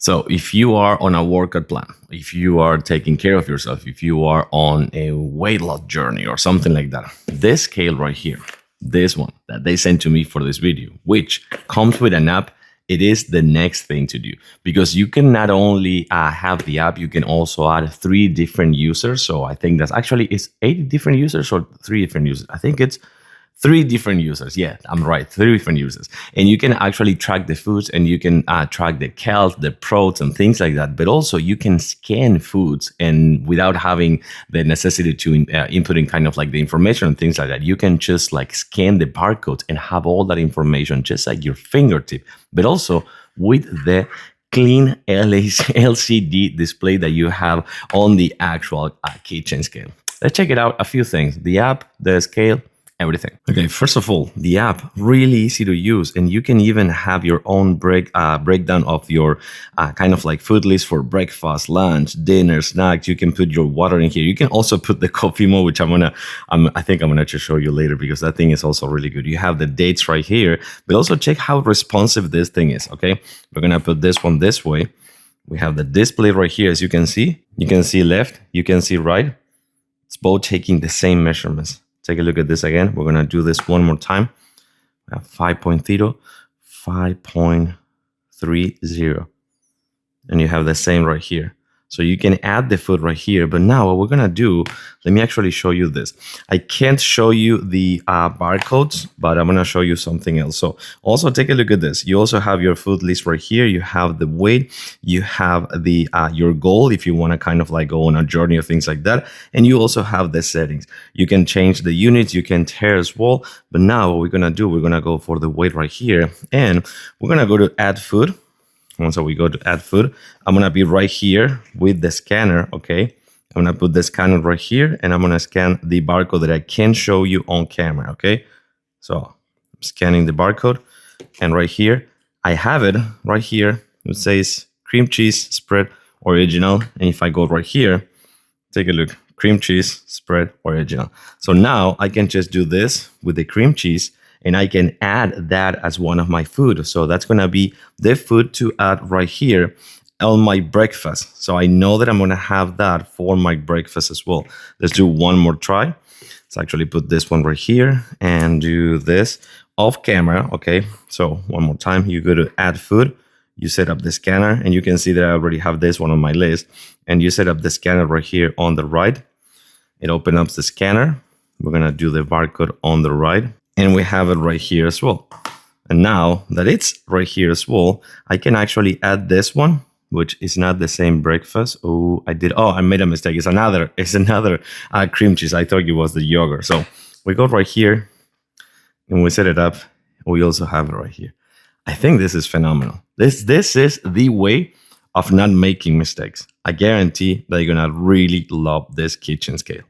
So if you are on a workout plan, if you are taking care of yourself, if you are on a weight loss journey or something like that, this scale right here, this one that they sent to me for this video, which comes with an app, it is the next thing to do, because you can not only have the app, you can also add 3 different users. So I think that's actually, it's 8 different users or 3 different users. I think it's 3 different users. Yeah, I'm right. 3 different users. And you can actually track the foods, and you can track the calories, the proteins, and things like that. But also you can scan foods, and without having the necessity to inputting kind of like the information and things like that, you can just like scan the barcode and have all that information just like your fingertip, but also with the clean LCD display that you have on the actual kitchen scale. Let's check it out. A few things: the app, the scale, everything. Okay, first of all, the app, really easy to use, and you can even have your own breakdown of your kind of like food list for breakfast, lunch, dinner, snacks. You can put your water in here. You can also put the coffee mode, which I think I'm gonna just show you later, because that thing is also really good. You have the dates right here, but also check how responsive this thing is. Okay, we're gonna put this one this way. We have the display right here, as you can see. You can see left, you can see right. It's both taking the same measurements. Take a look at this again. We're gonna do this one more time. 5.0, 5.30, and you have the same right here. So you can add the food right here. But now what we're gonna do, let me actually show you this. I can't show you the barcodes, but I'm gonna show you something else. So also take a look at this. You also have your food list right here. You have the weight, you have the your goal if you wanna kind of like go on a journey or things like that. And you also have the settings. You can change the units, you can tear as well. But now what we're gonna do, we're gonna go for the weight right here, and we're gonna go to add food. Once we go to add food, I'm gonna be right here with the scanner. Okay, I'm gonna put the scanner right here, and I'm gonna scan the barcode that I can show you on camera. Okay, so I'm scanning the barcode, and right here I have it right here. It says cream cheese spread original, and if I go right here, take a look, cream cheese spread original. So now I can just do this with the cream cheese, and I can add that as one of my food. So that's gonna be the food to add right here on my breakfast. So I know that I'm gonna have that for my breakfast as well. Let's do one more try. Let's actually put this one right here and do this off camera. Okay, so one more time, you go to add food, you set up the scanner, and you can see that I already have this one on my list, and you set up the scanner right here on the right. It opens up the scanner. We're gonna do the barcode on the right, and we have it right here as well. And now that it's right here as well, I can actually add this one, which is not the same breakfast. Oh, I made a mistake. It's another cream cheese. I thought it was the yogurt. So we go right here and we set it up. We also have it right here. I think this is phenomenal. This is the way of not making mistakes. I guarantee that you're gonna really love this kitchen scale.